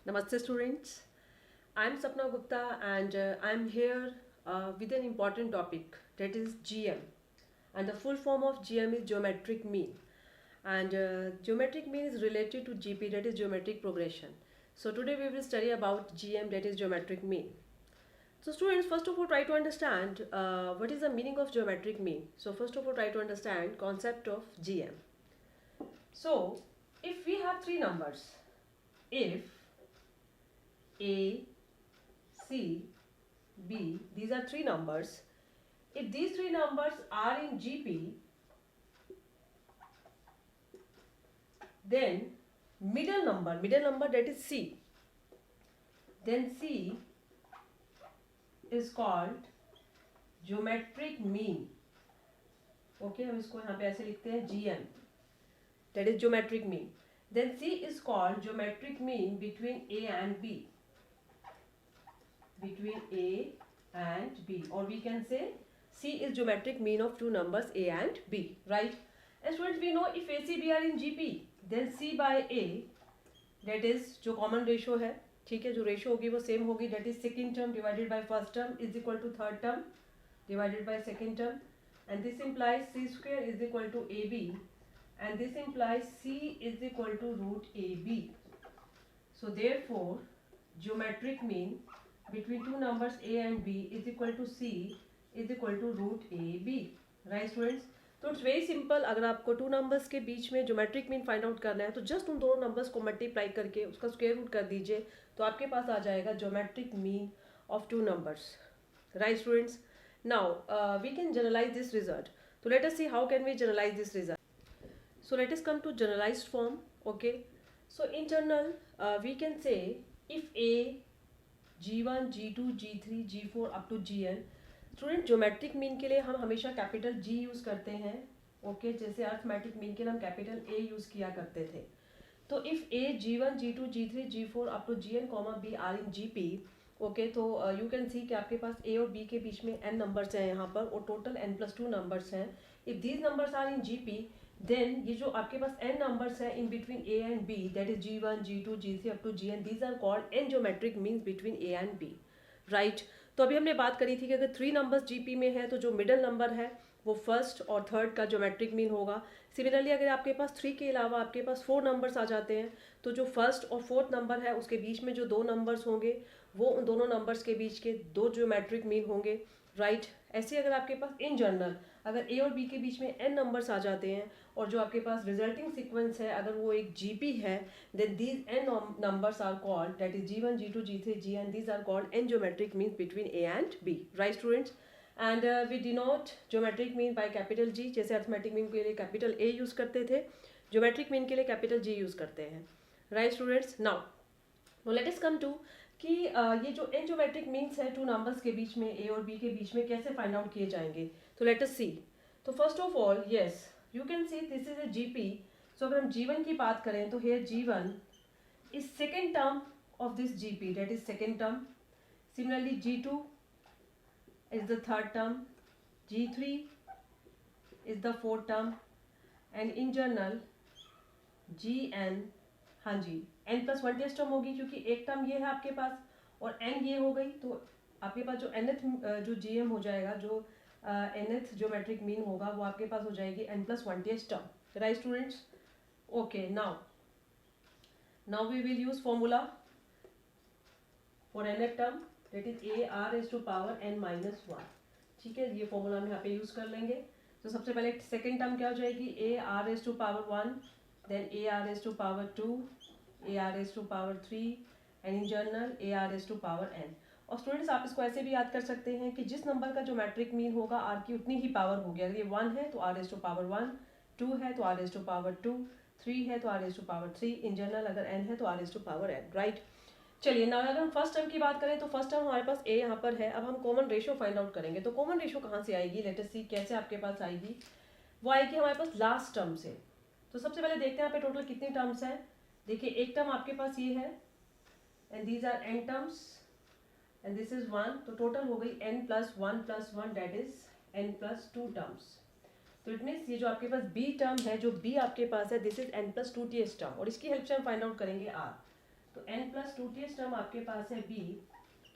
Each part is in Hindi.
Namaste students. I'm Sapna Gupta and I'm here with an important topic, that is GM. And the full form of GM is geometric mean. And geometric mean is related to GP, that is geometric progression. So today we will study about GM, that is geometric mean. So students, first of all try to understand what is the meaning of geometric mean. So first of all try to understand concept of GM. So if we have three numbers, if A, C, B, these are three numbers. If these three numbers are in GP, then middle number that is C, then C is called geometric mean. Okay, हम इसको यहाँ पे ऐसे लिखते हैं GM, that is geometric mean. Then C is called geometric mean between A and B. Between A and B, or we can say C is geometric mean of two numbers A and B, right? And students, we know if ACB are in GP, then C by A, that is जो common ratio है, ठीक है, जो ratio होगी वो same होगी, that is second term divided by first term is equal to third term divided by second term, and this implies C square is equal to AB, and this implies C is equal to root AB. So therefore geometric mean between two numbers A and B is equal to C is equal to root AB, right students? तो इट्स वेरी सिंपल. अगर आपको टू नंबर्स के बीच में ज्योमेट्रिक मीन फाइंड आउट करना है तो जस्ट उन दोनों नंबर्स को मल्टीप्लाई करके उसका स्क्वायर रूट कर दीजिए, तो आपके पास आ जाएगा geometric mean of two numbers, right students? Now we can generalise this result. तो let us see how can we generalise this result. So let us come to generalized form. Okay, so in general we can say if A, G1, G2, G3, G4 up to Gn. Student geometric mean के लिए हम हमेशा कैपिटल G यूज़ करते हैं. ओके, जैसे अर्थमेटिक मीन के लिए हम कैपिटल A यूज़ किया करते थे. तो if A, G1, G2, G3, G4 up to Gn, B are in GP. Okay, तो यू कैन सी कि आपके पास A और B के बीच में n नंबर्स हैं यहाँ पर, और टोटल n+2 नंबर्स हैं. If these numbers are in GP, then ये जो आपके पास n नंबर्स हैं in between A and B, that is G1, G2, G3 up to Gn, these are called n geometric means between A and B, right? तो अभी हमने बात करी थी कि अगर थ्री नंबर्स GP में है तो जो मिडल नंबर है वो फर्स्ट और थर्ड का ज्योमेट्रिक मीन होगा. सिमिलरली अगर आपके पास थ्री के अलावा आपके पास फोर नंबर्स आ जाते हैं तो जो फर्स्ट और फोर्थ नंबर है उसके बीच में जो दो नंबर्स होंगे वो उन दोनों नंबर्स के बीच के दो ज्योमेट्रिक मीन होंगे, राइट? ऐसे अगर आपके पास इन जनरल अगर A और B के बीच में n नंबर्स आ जाते हैं और जो आपके पास रिजल्टिंग सीक्वेंस है अगर वो एक GP है, then these n numbers are called, that is G1, G2, G3, Gn, these are called n geometric means between A and B, right students? And we denote geometric mean by capital G. जैसे अर्थमेटिक मीन के लिए कैपिटल A यूज़ करते थे, ज्योमेट्रिक मीन के लिए कैपिटल G यूज़ करते हैं, right students? Now let us come to कि ये जो n ज्योमेट्रिक मीन्स है टू नंबर्स के बीच में A और B के बीच में कैसे फाइंड आउट किए जाएंगे. तो लेट अस सी. तो first of all yes you can see this is a GP. सो अगर हम G1 की बात करें तो hair G1 is second term of this GP, that is second term. Similarly G2 is the third term, G3 is the fourth term, and in general Gn, हाँ जी, n+1 टेस्ट टर्म होगी क्योंकि एक टर्म ये है आपके पास और n ये हो गई, तो आपके पास जो nth जो GM हो जाएगा, जो nth ज्योमेट्रिक मीन होगा वो आपके पास हो जाएगी n+1 test term, right students? Okay, now we will use formula for nth term, that is a r raised to power n-1. ठीक है, ये फॉर्मूला हम यहाँ पे यूज कर लेंगे. तो सबसे पहले सेकेंड टर्म क्या हो जाएगी, a r raised to power 1, then a r raised to power 2, a r raised to power 3, and in general a r raised to power n. और स्टूडेंट्स आप इसको ऐसे भी याद कर सकते हैं कि जिस नंबर का जो मैट्रिक मीन होगा r की उतनी ही पावर होगी. अगर ये 1 है तो r raised to power 1, 2 है तो r raised to power 2, 3 है तो r raised to power 3, in general अगर n है तो r raised to power n, right? चलिए ना अगर हम फर्स्ट टर्म की बात करें तो फर्स्ट टर्म हमारे पास a यहाँ पर है. अब हम कॉमन रेशियो फाइंड आउट करेंगे. तो कॉमन रेशियो कहाँ से आएगी, लेट अस सी कैसे आपके पास आएगी. वो आएगी हमारे पास लास्ट टर्म से. तो सबसे पहले देखते हैं यहाँ पे टोटल कितनी टर्म्स हैं. देखिए एक टर्म आपके पास ये है and these are n terms and this is 1, तो टोटल हो गई n+1+1 that is n+2 terms. तो इट मीन्स ये जो आपके पास b टर्म है, जो b आपके पास है, this is n+2 ts term, और इसकी हेल्प से हम फाइंड आउट करेंगे r. तो n+2th टर्म आपके पास है b,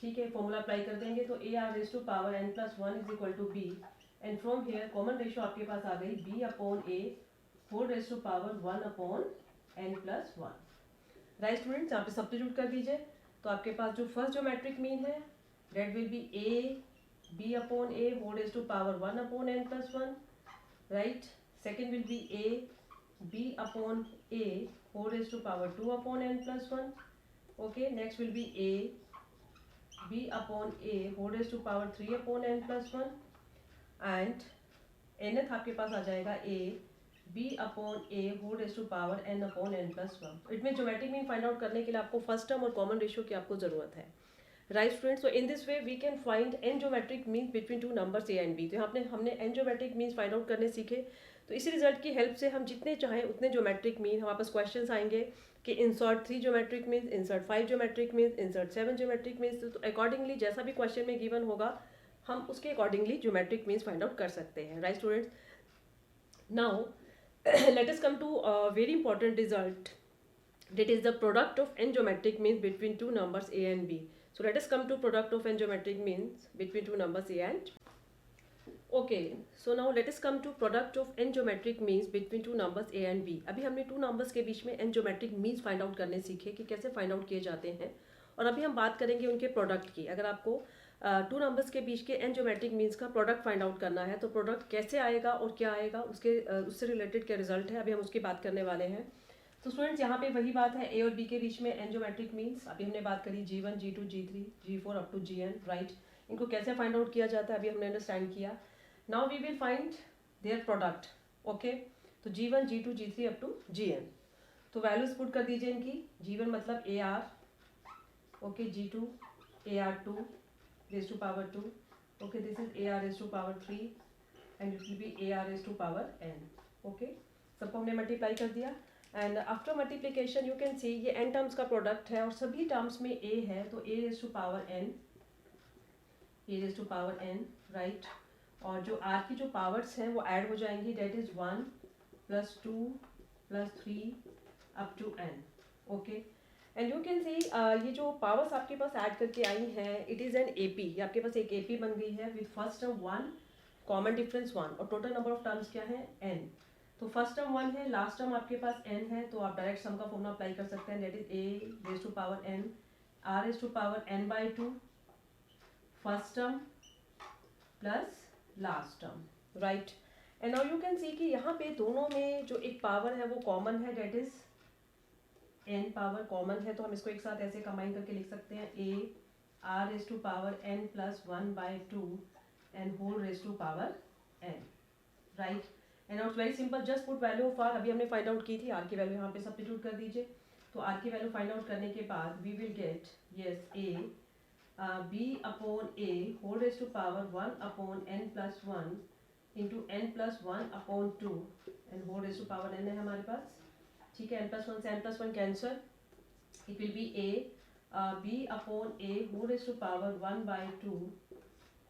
ठीक है, फॉर्मूला अप्लाई कर देंगे तो a r raise to power n+1 is equal to b, and from here common ratio आपके पास आ गई b upon a whole raise to power 1 upon n+1। Right students, यहाँ पे सब्स्टिट्यूट कर दीजिए तो आपके पास जो फर्स्ट ज्योमेट्रिक मीन है that will be a b upon a whole raise to power 1 upon n+1, right. Second will be a b upon a whole raise to power 2 upon n+1, okay. Next will be a b upon a whole raise to power 3 upon n+1, and nth आपके पास आ जाएगा a b upon a whole raise to power n upon n+1। It mean geometric mean find out करने के लिए आपको फर्स्ट टर्म और कॉमन रेशियो की आपको जरूरत है, right students. So in this way we can find n geometric means between two numbers a and b। तो यहाँ पे हमने n geometric means find out करने सीखे, तो इसी रिजल्ट की हेल्प से हम जितने चाहें उतने ज्योमेट्रिक मीन, हमारे पास क्वेश्चंस आएंगे कि insert 3 geometric means, insert 5 geometric means, insert 7 geometric means, तो अकॉर्डिंगली जैसा भी क्वेश्चन में गिवन होगा हम उसके accordingly geometric means find out कर सकते हैं, right students. Now let us come to a very important result, that is the product of n geometric means between two numbers a and b. So let us come to product of n geometric means between two numbers a and okay. So now let us come to product of n geometric means between two numbers a and b. अभी हमने two numbers के बीच में n geometric means find out करने सीखे कि कैसे find out किए जाते हैं, और अभी हम बात करेंगे उनके प्रोडक्ट की। अगर आपको टू नंबर्स के बीच के एन ज्योमेट्रिक मीन्स का प्रोडक्ट फाइंड आउट करना है तो प्रोडक्ट कैसे आएगा और क्या आएगा, उसके उससे रिलेटेड क्या रिजल्ट है, अभी हम उसकी बात करने वाले हैं। तो स्टूडेंट्स यहाँ पे वही बात है, ए और बी के बीच में एन ज्योमेट्रिक मीन्स अभी हमने बात करी G1 G2 G3 G4 up to Gn, right. इनको कैसे फाइंड आउट किया जाता है अभी हमने अंडरस्टैंड किया। Now we will find their product, okay. तो G1 G2 G3 up to Gn, तो वैल्यूज पुट कर दीजिए इनकी। G1 मतलब AR, okay, G2 AR2 raised to power 2, okay, this is AR raised to power 3 and it will be AR raised to power n, okay। सबको हमने मल्टीप्लाई कर दिया and after multiplication you can see ये n टर्म्स का प्रोडक्ट है और सभी टर्म्स में a है, तो a raised to power n, a raised to power n, right. और जो r की जो पावर्स हैं वो ऐड हो जाएंगी, that is 1 + 2 + 3 up to n, okay. And you can see ये जो पावर्स आपके पास ऐड करके आई हैं, इट इज़ एन एपी, ये आपके पास एक एपी बन गई है with first term 1, common difference 1, और टोटल नंबर ऑफ टर्म्स क्या है n। तो फर्स्ट टर्म 1 है, लास्ट टर्म आपके पास n है, तो आप डायरेक्ट सम का फॉर्मूला अप्लाई कर सकते हैं, that is a raise to power n r raise to power n/2 first term plus last term, right. And now you can see कि यहाँ पे दोनों में जो एक पावर है वो कॉमन है, that is n power common है, तो हम इसको एक साथ ऐसे कंबाइन करके लिख सकते हैं a r raise to power n + 1/2 and whole raise to power n, right. And now it's very simple, just put value of r, अभी हमने फाइंड आउट की थी, r की वैल्यू यहाँ पे सब्स्टिट्यूट कर दीजिए। तो r की वैल्यू फाइंड आउट करने के बाद we will get yes a b upon a whole raise to power 1 upon n+1 into n+1 upon 2 and whole raise to power n है हमारे पास, ठीक है। n+1 से n+1 cancel, it will be a b upon a whole raise to power 1/2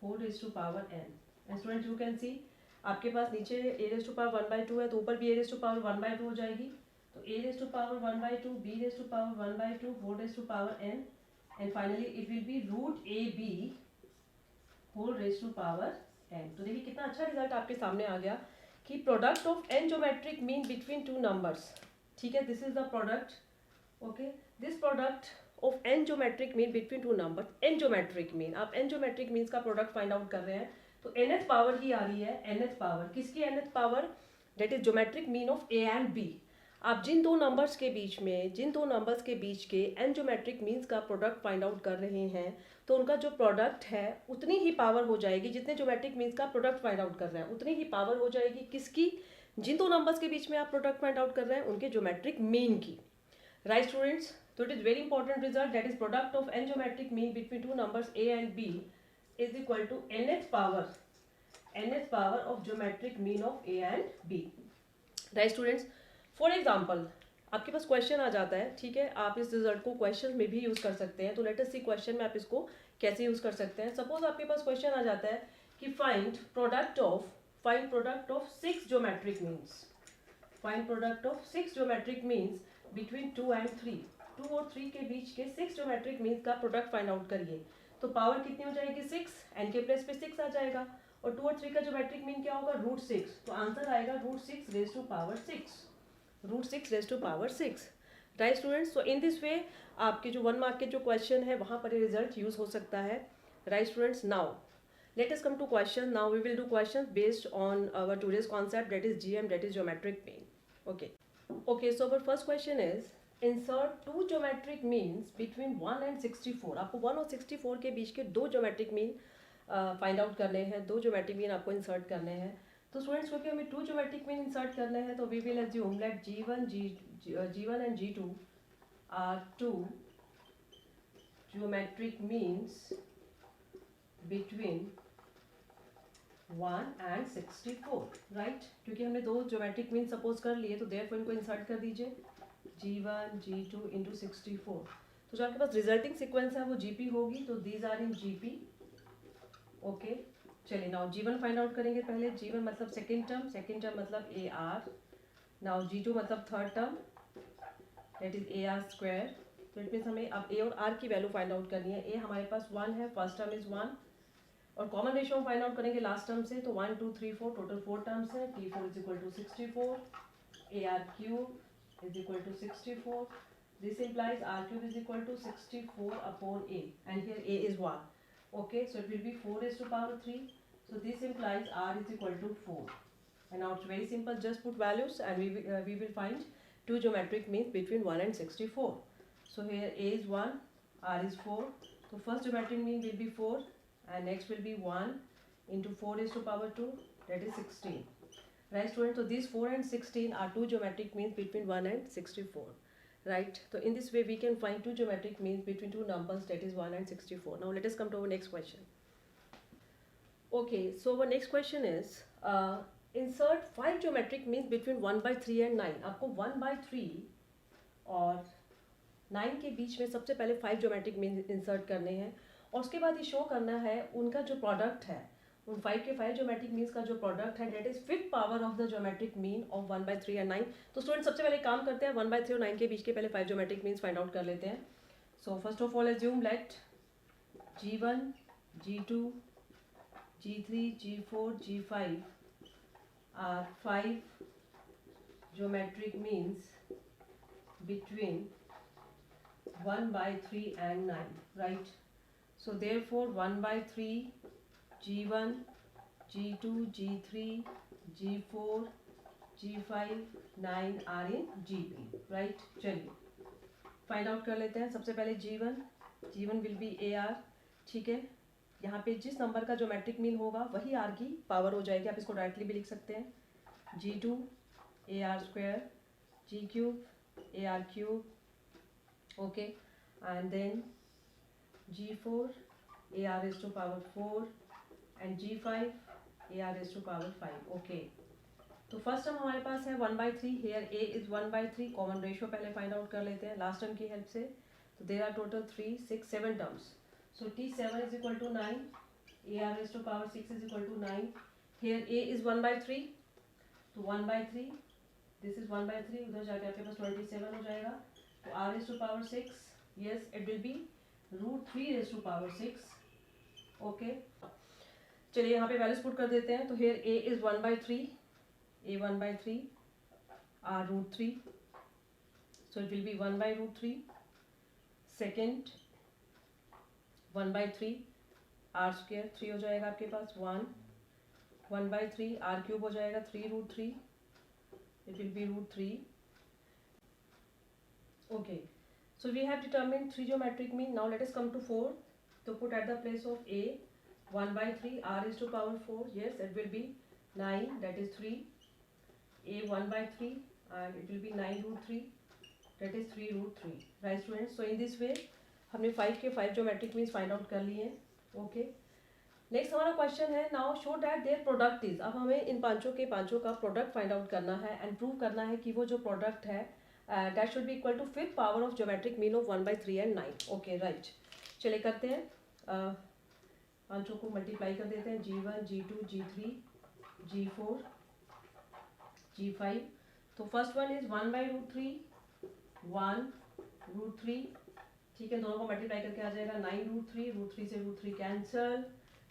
whole raise to power n। And student you can see आपके पास नीचे a रेज टू पावर 1/2 है, तो ऊपर भी a रेज टू पावर 1/2 हो जाएगी, तो a raise to power 1/2 b raise to power 1/2 whole raise to power n, and finally it will be √ab whole raise to power n। तो देखिए कितना अच्छा रिजल्ट आपके सामने आ गया कि product of n geometric mean between two numbers, ठीक है, this is the product, okay. This product of n geometric mean between to number, n geometric mean, आप n ज्योमेट्रिक मीन्स का प्रोडक्ट फाइंड आउट कर रहे हैं, तो nth पावर ही आ रही है, nth पावर किसकी nth power, that is geometric mean of a and b। आप जिन दो नंबर्स के बीच में, जिन दो नंबर्स के बीच के n ज्योमेट्रिक मीन्स का प्रोडक्ट फाइंड आउट कर रहे हैं, तो उनका जो प्रोडक्ट है उतनी ही पावर हो जाएगी, जितने ज्योमेट्रिक मीन्स का प्रोडक्ट फाइंड आउट कर रहे हैं उतनी ही पावर हो जाएगी किसकी, जिन दो नंबर्स के बीच में आप प्रोडक्ट फाइंड आउट कर रहे हैं उनके ज्योमेट्रिक मीन की, राइट स्टूडेंट्स। तो it is very important result, that is product of n geometric mean between two numbers a and b is equal to nth power of geometric mean of a and b, right students. For example आपके पास क्वेश्चन आ जाता है, ठीक है, आप इस रिजल्ट को क्वेश्चन में भी यूज कर सकते हैं, तो लेट अस सी क्वेश्चन में आप इसको कैसे यूज कर सकते हैं। सपोज आपके पास क्वेश्चन आ जाता है कि find product of 6 geometric means, find product of 6 geometric means between 2 and 3, 2 और 3 के बीच के 6 ज्योमेट्रिक मीन्स का प्रोडक्ट फाइंड आउट करिए। तो पावर कितनी हो जाएगी 6, n के प्लेस पे 6 आ जाएगा और 2 और 3 का ज्योमेट्रिक मीन क्या होगा √6, तो आंसर आएगा √6 raise to power 6, √6 raise to power 6। Right students, so in this way आपके जो 1 मार्क के जो क्वेश्चन है वहाँ पर ये रिजल्ट यूज हो सकता है। Right students, now let us come to question. Now we will do questions based on our today's concept, that is GM, that is geometric mean. Okay, so our first question is insert two geometric means between 1 and 64. आपको 1 और 64 के बीच के दो geometric mean फाइंड आउट करने हैं, दो geometric mean आपको इंसर्ट करने हैं। तो स्टूडेंट्स क्योंकि हमें टू geometric mean इंसर्ट करने हैं तो we will assume let G1 and G2 are two geometric means between 1 and 64, right. क्योंकि हमने दो ज्योमेट्रिक मीन सपोज कर लिए तो देयरफॉर इनको इंसर्ट कर दीजिए G1 G2 इंटू 64। तो जो आपके पास रिजल्टिंग सीक्वेंस है वो GP होगी, तो these are in GP। Okay, चलिए नाउ G1 फाइंड आउट करेंगे पहले। G1 मतलब सेकेंड टर्म मतलब AR। नाउ G2 मतलब third term, that is AR square. तो इट मीन्स हमें अब A और R की वैल्यू फाइंड आउट करनी है। A हमारे पास 1 है, फर्स्ट टर्म इज 1 और कॉमन रेशियो हम फाइंड आउट करेंगे लास्ट टर्म से, तो 1 2 3 4 टोटल 4 टर्म्स है। T4 is equal to 64, AR cube is equal to 64, this implies R cube is equal to 64 upon A and here A is 1. Okay, so it will be 4 raised to power 3, so this implies R is equal to 4. And now it's very simple, just put values and we will find two geometric means between 1 and 64. So here A is 1, R is 4, so first geometric mean will be 4 and next will be 1 into 4 raised to power 2, that is 16. Right students, so these 4 and 16 are two geometric means between 1 and 64. Right, so in this way we can find two geometric means between two numbers, that is 1 and 64. Now let us come to our next question. Okay, so our next question is insert 5 geometric means between 1/3 and 9. आपको 1/3 और 9 के बीच में सबसे पहले 5 geometric means इंसर्ट करने हैं और उसके बाद ये शो करना है उनका जो प्रोडक्ट है, उन 5 के 5 ज्योमेट्रिक मीन्स का जो प्रोडक्ट है that is fifth power of the geometric mean of 1/3 and 9। तो स्टूडेंट सबसे पहले काम करते हैं 1/3 और 9 के बीच के पहले 5 ज्योमेट्रिक मीन्स फाइंड आउट कर लेते हैं। So first of all assume let G1 G2 G3 G4 G5 are 5 geometric means between 1/3 and 9, right? So therefore 1/3 G1 G2 G3 G4 G5 9 are in GP, right? चलिए फाइंड आउट कर लेते हैं। सबसे पहले G1 विल बी AR, ठीक है। यहाँ पे जिस नंबर का ज्योमेट्रिक मीन होगा वही R की पावर हो जाएगी, आप इसको डायरेक्टली भी लिख सकते हैं। G2 AR square, G cube AR cube, okay, and then G4 AR raised to power 4 and G5 AR raised to power 5. Okay. तो फर्स्ट टर्म हमारे पास है 1/3, here A is 1/3, common ratio पहले फाइंड आउट कर लेते हैं लास्ट टर्म की हेल्प से। तो there are total 3 6 7 terms, so T7 is equal to 9, AR raised to power 6 is equal to 9, here A is 1/3, तो 1/3 दिस इज 1/3, उधर जाके आपके पास 27 हो जाएगा। तो R raised to power 6, yes it will be √3 raised to power 6. Okay, चलिए यहाँ पे वैल्यूज पुट कर देते हैं। तो hair A is 1/3, A 1/3, R √3, so it will be 1/√3, second 1/3 R square 3 हो जाएगा आपके पास 1/3 R क्यूब हो जाएगा 3√3, it will be √3. Okay, so we have determined 3 geometric mean. Now let us come to 4. So put at the place of A 1/3 R is to power 4. Yes, it will be 9, that is 3. A 1/3 and it will be 9√3, that is 3√3. Right students? So in this way हमने 5 के 5 geometric means फाइंड आउट कर लिए हैं। ओके, नेक्स्ट हमारा क्वेश्चन है now show that their product is. अब हमें इन पांचों का प्रोडक्ट फाइंड आउट करना है एंड प्रूव करना है कि वो जो प्रोडक्ट है that should be equal to fifth power of geometric mean of 1/3 and 9. Okay, right. चलिए करते हैं, पांचों को मल्टीप्लाई कर देते हैं G1 G2 G3 G4 G5। तो फर्स्ट वन इज 1/√3 1 √3, ठीक है, दोनों को मल्टीप्लाई करके आ जाएगा 9 √3 से √3 cancel,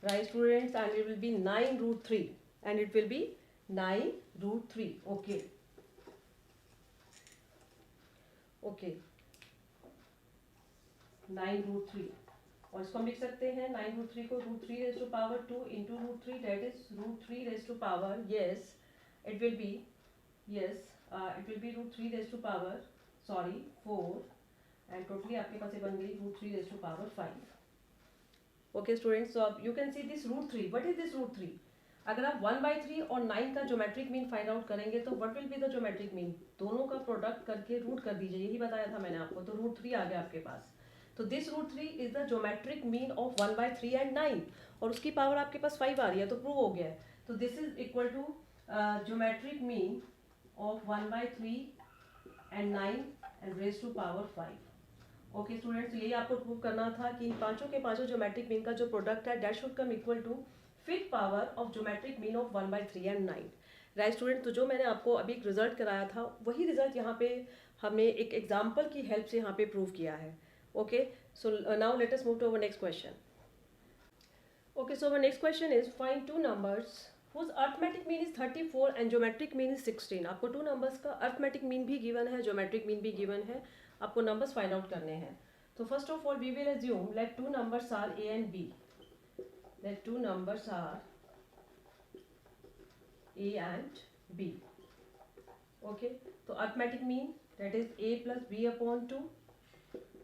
right students, and it will B 9 √3 and it will B 9 √3. Okay okay 9 √3, और इसको हम लिख सकते हैं 9 √3 को √3 into √3 that is √3 yes it will be it will be √3 4, and totally आपके पास ये बन गई √3 5. Okay students, so you can see this √3. what is this √3? अगर आप 1/3 और 9 का ज्योमेट्रिक मीन फाइंड आउट करेंगे तो what will be the geometric mean, दोनों का प्रोडक्ट करके रूट कर दीजिए, यही बताया था मैंने आपको, तो √3 आ गया आपके पास. तो this √3 is the geometric mean of 1/3 and 9, और उसकी पावर आपके पास 5 आ रही है, तो प्रूव हो गया है. तो this is equal to geometric mean of 1/3 and 9 and raise to power 5. Okay students, यही आपको प्रूव करना था कि इन पांचों के पांचों ज्योमेट्रिक मीन का जो प्रोडक्ट है that should come equal to fifth power of geometric mean of 1/3 and 9. Right student, तो जो मैंने आपको अभी एक रिजल्ट कराया था वही रिजल्ट यहाँ पे हमने एक एग्जाम्पल की हेल्प से यहाँ पे प्रूव किया है. Okay, so now let us move to our next question. Okay, so our next question is find two numbers whose arithmetic mean is 34 and geometric mean is 16. आपको two numbers का arithmetic mean भी given है, geometric mean भी given है, आपको numbers find out करने हैं. तो first of all we will assume let two numbers are a and b. Let two numbers are a and b. Okay, तो arithmetic mean that is a plus b upon 2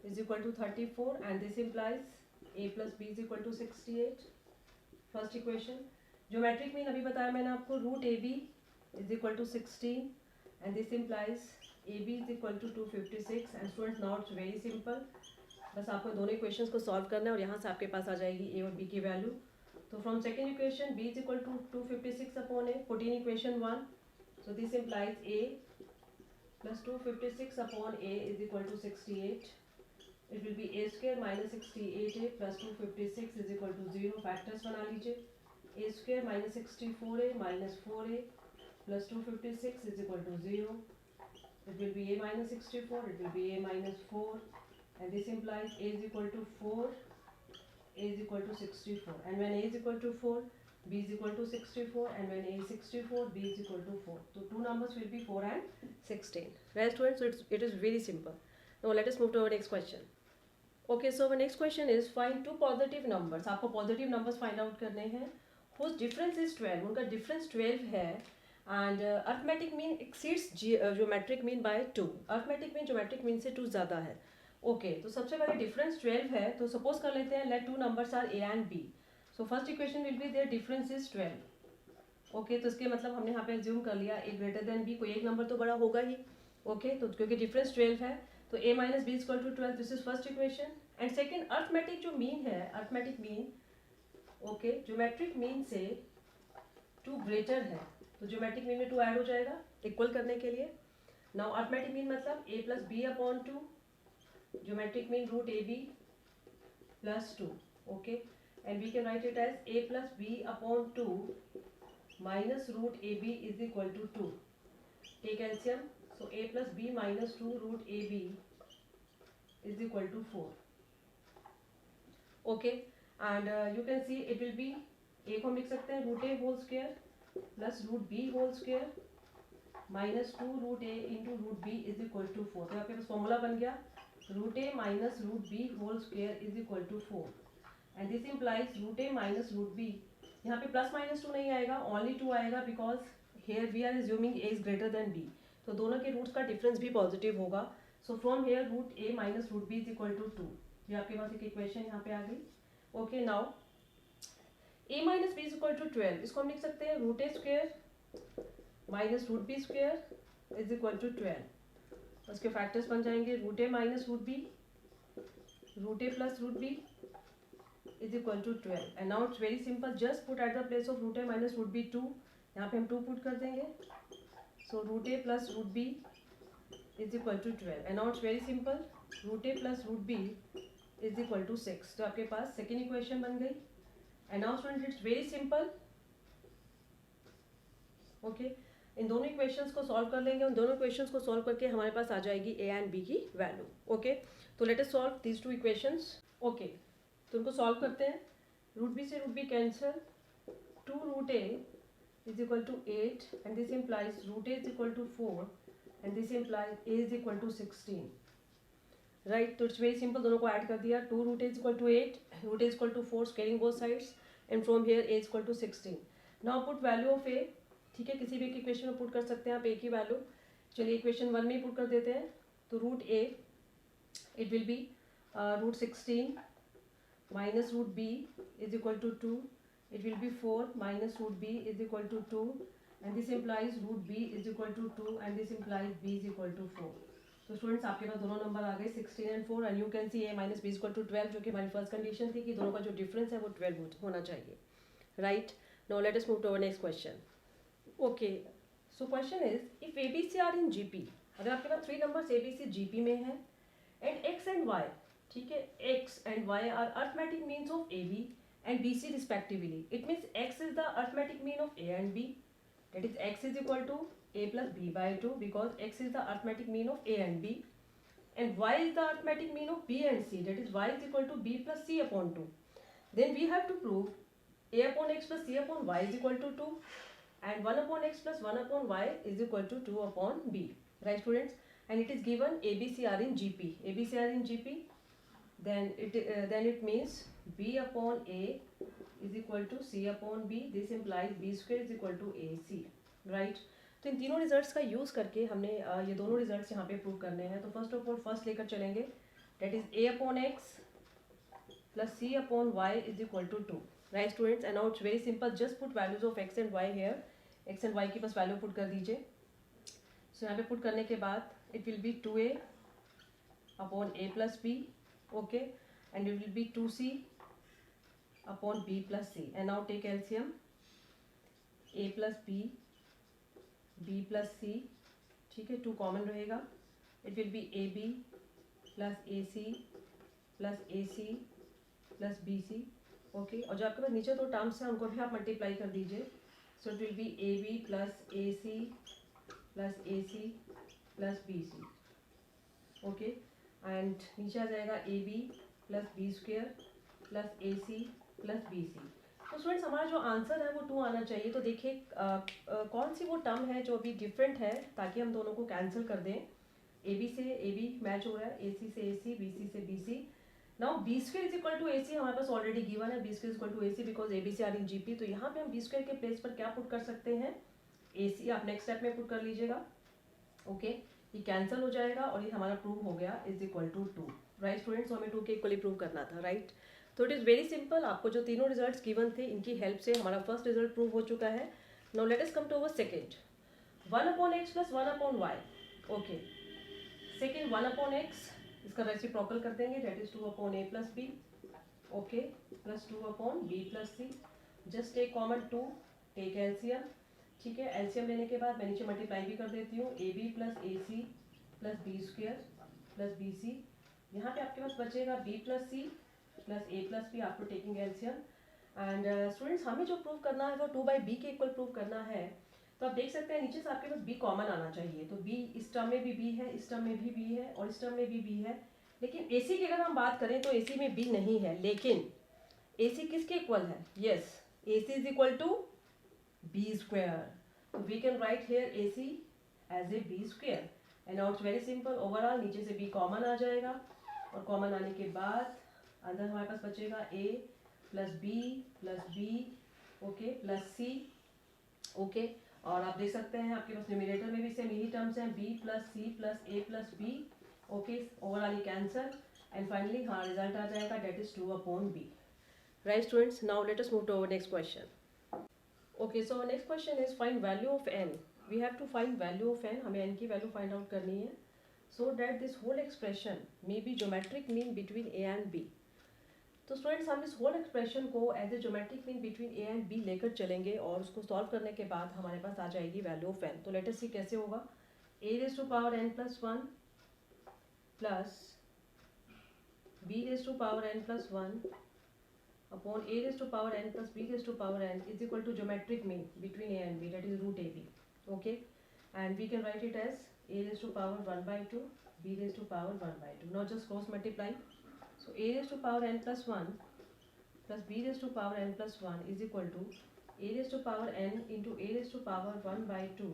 is equal to 34, and this implies a plus b is equal to 68. First equation. Geometric mean अभी बताया मैंने आपको, √ab is equal to 16, and this implies ab is equal to 256. and students now it's very simple, बस आपको दोनों equations को solve करना है और यहाँ से आपके पास आ जाएगी a और b की value. तो from second equation b is equal to 256 upon a, 14 equation 1, so this implies a plus 256 upon a is equal to 68. It will be a square minus 68a plus 256 is equal to 0. Factors बना लीजिए. a square minus 64a minus 4a plus 256 is equal to 0. It will be a minus 64. It will be a minus 4, and this implies a is equal to 4. a is equal to 64, and when a is equal to 4, b is equal to 64, and when a is 64, b is equal to 4. So two numbers will be 4 and 16. Right students? So it is very simple. Now let us move to our next question. Okay, so our next question is find two positive numbers. आपको positive numbers find out करने हैं whose difference is 12. उनका difference 12 है, and arithmetic mean exceeds geometric mean by 2. arithmetic mean geometric mean से 2 ज़्यादा है. Okay, तो सबसे पहले difference 12 है, तो suppose कर लेते हैं let two numbers are a and b. So first equation will be their difference is 12. Okay, तो इसके मतलब हमने यहाँ पे assume कर लिया a greater than b, कोई एक नंबर तो बड़ा होगा ही. Okay, तो क्योंकि difference 12 है तो a minus b is equal to 12. This is first equation. And second arithmetic जो मीन है, arithmetic mean okay geometric mean से 2 ग्रेटर है, तो ज्योमेट्रिक मीन में 2 ऐड हो जाएगा इक्वल करने के लिए. नाउ अर्थमेटिक मीन मतलब a plus b upon 2, geometric mean √ab plus 2. Okay, and we can write it as a plus b upon 2 minus √ab is equal to 2. Take LCM. So a plus b minus 2 √ab is equal to 4. Okay, and you can see it will be a को हम लिख सकते हैं √a whole square plus √b whole square minus 2 √a into √b is equal to 4. तो आपके पास फॉर्मूला बन गया √a minus √b whole square is equal to 4, and this implies √a minus √b. यहाँ पे प्लस माइनस 2 नहीं आएगा, only 2 आएगा because here we are assuming a is greater than b. तो दोनों के रूट्स का डिफरेंस भी पॉजिटिव होगा. So from here √a minus √b is equal to 2. ये आपके पास एक इक्वेशन यहाँ पे आ गई. Okay, now a minus b is equal to 12. इसको हम लिख सकते हैं √a square minus √b square is equal to 12. उसके फैक्टर्स बन जाएंगे √a minus √b, √a plus √b is equal to 12. And now it's very simple, just put at the place of √a minus √b 2. यहाँ पे हम 2 पुट कर देंगे. So √a plus √b is equal to 12, and now it's very simple. √a plus √b is equal to 6. तो आपके पास second equation बन गई. And now students it's very simple. Okay, इन दोनों इक्वेशंस को सॉल्व कर लेंगे, उन दोनों इक्वेशंस को सॉल्व करके हमारे पास आ जाएगी ए एंड बी की वैल्यू. ओके, तो let us solve these two equations. Okay, तो उनको सॉल्व करते हैं. रूट बी से root B cancel. 2 root a is equal to 8 and this implies root a is equal to 4 and this implies a is equal to 16. Right, तो it's very simple, दोनों को ऐड कर दिया. 2 root a is equal to 8, root a is equal to 4, squaring both sides, and from here a is equal to 16. Now put value of a. ठीक है, किसी भी एक इक्वेशन में पुट कर सकते हैं आप a की वैल्यू. चलिए इक्वेशन 1 में ही पुट कर देते हैं. तो root a it will be root 16 minus root b is equal to 2. It will be 4 minus root b is equal to 2 and this implies root b is equal to 2 and this implies b is equal to 4. तो स्टूडेंट्स आपके पास दोनों नंबर आ गए 16 and 4 and you can see a minus b equal to 12, जो कि हमारी फर्स्ट कंडीशन थी कि दोनों का जो डिफरेंस है वो 12 होना चाहिए. Right, now let us move to our next question. Okay, so question is if ABC are in GP. अगर आपके पास 3 नंबर्स ABC GP में है एंड x एंड y, ठीक है, x and y are arithmetic means of AB and BC respectively. It means x is the arithmetic mean of A and B. That is x is equal to A plus B by 2 because x is the arithmetic mean of A and B. And y is the arithmetic mean of B and C. That is y is equal to B plus C upon 2. Then we have to prove A upon x plus C upon y is equal to 2 and 1 upon x plus 1 upon y is equal to 2 upon B. Right students? And it is given ABC are in GP. ABC are in GP. Then it means b upon a is equal to c upon b. This implies b square is equal to ac. Right? तो इन तीनों रिजल्ट्स का यूज़ करके हमने ये दोनों रिजल्ट्स यहाँ पे प्रूव करने हैं. तो फर्स्ट ऑफ ऑल फर्स्ट लेकर चलेंगे. That is a upon x plus c upon y is equal to 2. Right students, and now it's very simple, just put values of x and y here. x and y की बस वैल्यू पुट कर दीजिए. सो यहाँ पे पुट करने के बाद it will B 2a upon a plus b. Okay, and it will be 2c upon b plus c. And now take LCM. a plus b, b plus c, ठीक है, 2 कॉमन रहेगा. It will be ab plus ac plus ac plus bc. Okay, और जो आपके पास नीचे 2 टर्म्स हैं उनको भी आप मल्टीप्लाई कर दीजिए. So it will be ab plus ac plus ac plus bc. Okay. And नीचे आ जाएगा a b plus b square plus a c plus b c. तो स्टूडेंट्स हमारा जो आंसर है वो 2 आना चाहिए. तो देखिए कौन सी वो टर्म है जो अभी डिफरेंट है ताकि हम दोनों को कैंसिल कर दें. ए बी से ए बी मैच हो रहा है, ए सी से ए सी, बी सी से B C. Now B square is equal to A C हमारे पास ऑलरेडी गिवन है. B square is equal to A C because A B C are in G P. तो यहाँ पे हम बी स्क्वेयर के प्लेस पर क्या पुट कर सकते हैं, ए सी. आप नेक्स्ट स्टेप में पुट कर लीजिएगा. ओके, ये कैंसिल हो जाएगा और ये हमारा प्रूव हो गया is equal to 2. Right students, हमें 2 के इक्वली प्रूव करना था. राइट, तो इट इज़ वेरी सिंपल. आपको जो तीनों रिजल्ट्स गिवन थे इनकी हेल्प से हमारा फर्स्ट रिजल्ट प्रूव हो चुका है. Now let us come to our second. 1 upon x plus 1 upon y. Okay, second 1 upon x, इसका रेसिप्रोकल कर देंगे. That is 2 upon a plus b. Okay, plus 2 upon b plus c. Just take common 2, take LCM. ठीक है, एलसीएम लेने के बाद मैं नीचे मल्टीप्लाई भी कर देती हूँ. A b plus a c plus b square plus b c. यहाँ पे आपके पास बचेगा b plus c plus a plus b after taking LCM. And students हमें जो प्रूव करना है वो 2 बाई बी के इक्वल प्रूव करना है. तो आप देख सकते हैं नीचे से आपके पास बी कॉमन आना चाहिए. तो बी इस टर्म में भी बी है, इस टर्म में भी बी है और इस टर्म में भी बी है. लेकिन ए सी की अगर हम बात करें तो ए सी में बी नहीं है. लेकिन ए सी किसके इक्वल है, yes, a c is equal to b square. So we can write here AC as a B square. And now it's very simple. Overall नीचे से B कॉमन आ जाएगा और कॉमन आने के बाद अंदर हमारे पास बचेगा A plus B okay plus C. Okay, और आप देख सकते हैं आपके पास न्यूमरेटर में भी सेम यही टर्म्स हैं, B plus C plus A plus B. Okay, overall ये कैंसर एंड फाइनली हाँ रिजल्ट आ जाएगा that is 2 upon B. Right students, now let us move to our next question. Okay, so our next question is find value of n. We have to find value of n. हमें n की वैल्यू फाइंड आउट करनी है so that this whole expression may be geometric mean between a and b. तो स्टूडेंट्स हम इस होल एक्सप्रेशन को as a geometric mean between a and b लेकर चलेंगे और उसको सॉल्व करने के बाद हमारे पास आ जाएगी वैल्यू ऑफ n. तो लेट अस सी कैसे होगा. a raise to power n plus 1 plus b raise to power n plus 1 upon a raised to power n plus b raised to power n is equal to geometric mean between a and b, that is root ab. Okay, and we can write it as a raised to power 1 by 2, b raised to power 1 by 2. Now just cross multiply. So a raised to power n plus 1 plus b raised to power n plus 1 is equal to a raised to power n into a raised to power 1 by 2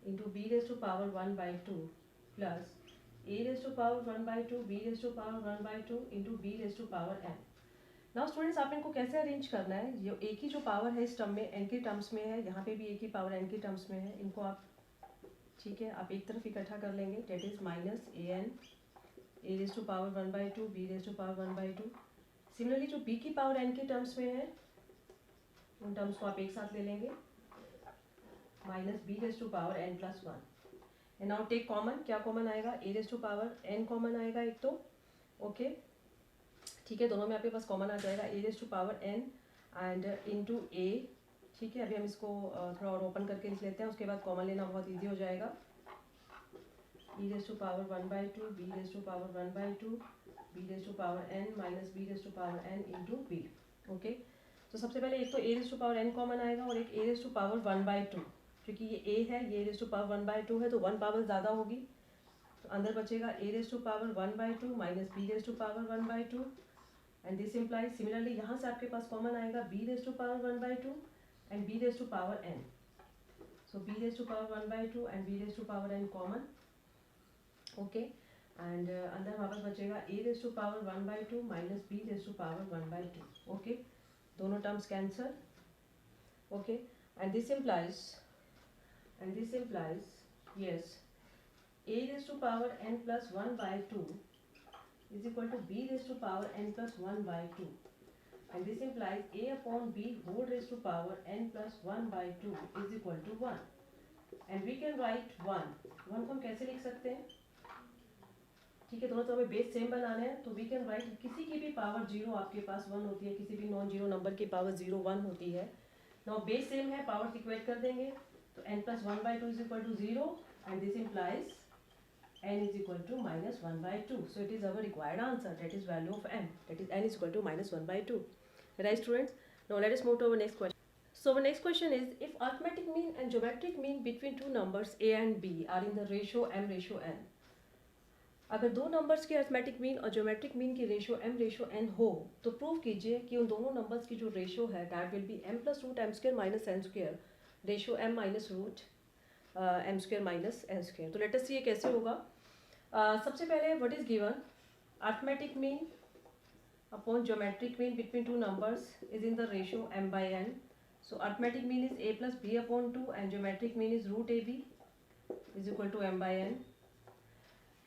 into b raised to power 1 by 2 plus a raised to power 1 by 2 b raised to power 1 by 2 into b raised to power n. Now students आप इनको कैसे अरेंज करना है, ये एक ही जो पावर है इस टर्म में एन के टर्म्स में है, यहाँ पे भी एक ही पावर एन के टर्म्स में है, इनको आप ठीक है आप एक तरफ इकट्ठा कर लेंगे, that is minus a n a raise to power 1 by 2 B raise to power 1 by 2. Similarly जो बी की पावर एन के टर्म्स में है उन टर्म्स को आप एक साथ ले लेंगे, minus B raise to power N plus 1. And now take common, क्या कॉमन आएगा, A raise to power N common आएगा एक तो. ओके ठीक है, दोनों में आपके पास कॉमन आ जाएगा A raise to power N and into A. ठीक है, अभी हम इसको थोड़ा और ओपन करके लिख लेते हैं, उसके बाद कॉमन लेना बहुत इजी हो जाएगा. e raise to power 1 by 2 B raise to power 1 by 2 B raise to power N minus B raise to power N into B. Okay, तो सबसे पहले एक तो A raise to power N common आएगा और एक A raise to power 1 by 2. क्योंकि ये ए है, ये रेज टू पावर 1 बाई 2 है, तो 1 पावर ज़्यादा होगी, तो अंदर बचेगा A raise to power 1 by 2 minus B raise to power 1 by 2. And this implies similarly यहाँ से आपके पास कॉमन आएगा b raise to power 1 by 2 and b raise to power n. So b raise to power 1 by 2 and b raise to power n common. Okay, and अंदर वापस बचेगा a raise to power 1 by 2 minus b raise to power 1 by 2. Okay, दोनों terms cancel. Okay, and this implies yes a raise to power n plus 1 by 2 is equal to b raised to power n plus 1 by 2, and this implies a upon b whole raised to power n plus 1 by 2 is equal to 1. and we can write 1 को हम कैसे लिख सकते हैं, ठीक है, दोनों तो हमें बेस सेम बनाना है, तो we can write किसी की भी पावर 0 आपके पास 1 होती है, किसी भी नॉन जीरो नंबर की पावर 0 1 होती है. नाउ बेस सेम है, पावर इक्वेट कर देंगे, तो n plus 1 by 2 is equal to 0 and this implies n is equal to minus 1 by 2. So it is our required answer, that is value of n, that is n is equal to minus 1 by 2. Right students, now let us move to our next question. So our next question is, if arithmetic mean and geometric mean between two numbers a and b are in the ratio m ratio n. अगर दो नंबर्स के अर्थमेटिक मीन और ज्योमेट्रिक मीन की रेशियो m रेशियो n हो, तो प्रूव कीजिए कि उन दोनों नंबर्स की जो रेशियो है that will be m plus root M square minus N square ratio m minus root M square minus N square. तो लेट अस सी ये कैसे होगा. सबसे पहले what is given, arithmetic mean upon geometric mean between two numbers is in the ratio m by n. So arithmetic mean is a plus b upon 2 and geometric mean is root ab is equal to m by n.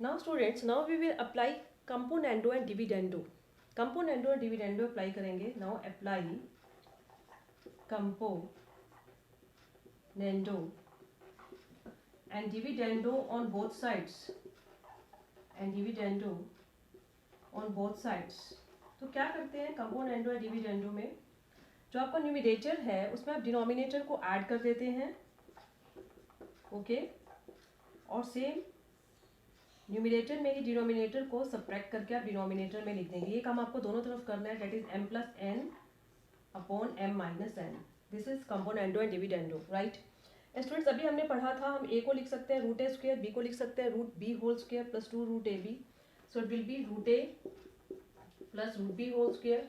Now students, now we will apply componendo and dividendo. Componendo and dividendo apply करेंगे. Now apply componendo and dividendo on both sides and dividendo on both sides. तो क्या करते हैं कंपोनेंडो या डिविडेंडो में, जो आपका न्यूमिनेटर है उसमें आप डिनोमिनेटर को ऐड कर देते हैं. ओके, और सेम न्यूमिनेटर में ही डिनोमिनेटर को सब्ट्रैक्ट करके आप डिनोमिनेटर में लिख देंगे. ये काम आपको दोनों तरफ करना है, that is m plus N upon m minus N. This is componendo and dividendo. Right students, अभी हमने पढ़ा था हम a को लिख सकते हैं रूट ए स्क्वायर, b को लिख सकते हैं root b whole square plus 2 root A B. So it will be root A plus root B whole square.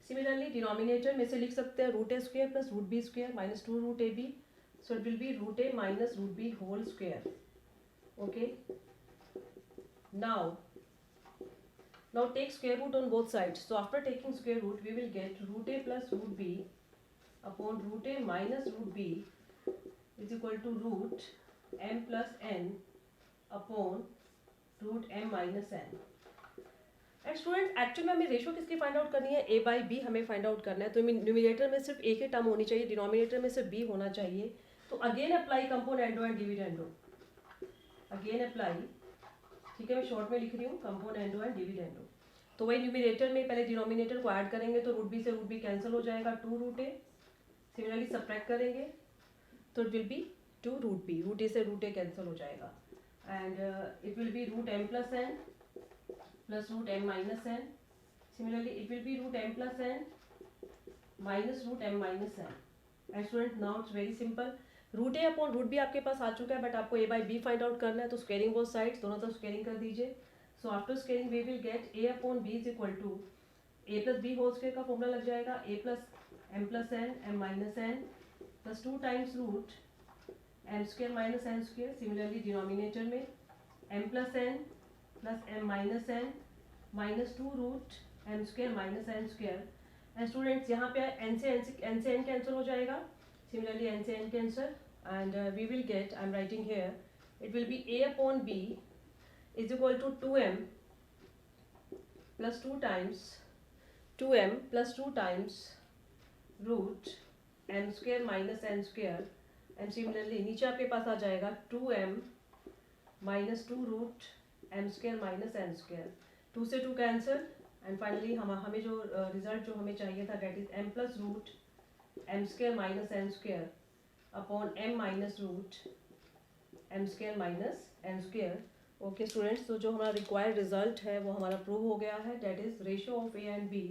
Similarly denominator में से लिख सकते हैं root A square plus root B square minus 2 root A B. So it will be root A minus root B whole square. Okay, now take square root on both sides. So after taking square root we will get root a plus root b upon root a minus root b is equal to root m plus n upon root m minus n. And student actually में हमें रेशियो किसकी फाइंड आउट करनी है, a बाई बी हमें फाइंड आउट करना है. तो न्यूमिनेटर में सिर्फ a की टर्म होनी चाहिए, डिनोमिनेटर में सिर्फ b होना चाहिए. तो again apply componendo and dividendo, again apply. ठीक है, मैं शॉर्ट में लिख रही हूँ कंपोनेंडो एंड डिविडेंडो. तो वही न्यूमिनेटर में पहले डिनोमिनेटर को ऐड करेंगे तो रूट बी से रूट बी कैंसिल हो जाएगा, 2 रूट ए. सिमिलरली सब्ट्रैक्ट करेंगे तो it will be 2 root B, root A से रूट ए कैंसिल हो जाएगा. And it will be root M plus N plus root M minus N. Similarly it will be root M plus N minus root M minus N. And student now it's very simple, root A upon root B आपके पास आ चुका है, बट आपको ए बाई बी फाइंड आउट करना है, तो स्क्वेयरिंग बोथ साइड्स, दोनों तरफ स्क्वेयरिंग कर दीजिए. So after squaring we will get A upon B is equal to A plus B whole square का फॉर्मूला लग जाएगा, A plus M plus N M minus N plus 2 times root M square minus N square. Similarly denominator में M plus N plus M minus N minus 2 root M square minus N square. And students यहाँ पे एन से एन कैंसिल हो जाएगा. Similarly, n से n cancel, and we will get, I am writing here, it will be a upon b is equal to 2m plus 2 times 2m plus 2 times root m square minus n square. And similarly नीचे आपके पास आ जाएगा 2m minus 2 root m square minus n square. 2 से 2 cancel, and finally हमें जो result जो हमें चाहिए था, that is m plus root m square minus n square upon m minus root m square minus n square. Okay students, तो जो हमारा रिक्वायर्ड रिजल्ट है वो हमारा प्रूव हो गया है. That is ratio of A and B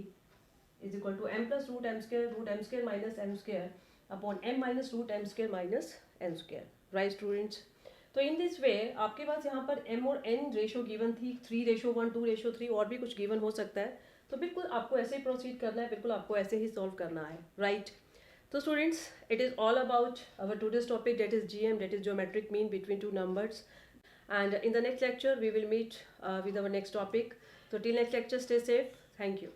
is equal to m plus root M square minus n square upon m minus root M square minus n square. Right students, तो इन दिस वे आपके पास यहाँ पर m और n रेशियो गिवन थी, 3:1, 2:3 और भी कुछ गिवन हो सकता है. तो बिल्कुल आपको ऐसे ही प्रोसीड करना है, बिल्कुल आपको ऐसे ही सॉल्व करना है. Right. So students, it is all about our today's topic, that is GM, that is geometric mean between two numbers. And in the next lecture, we will meet with our next topic. So till next lecture, stay safe. Thank you.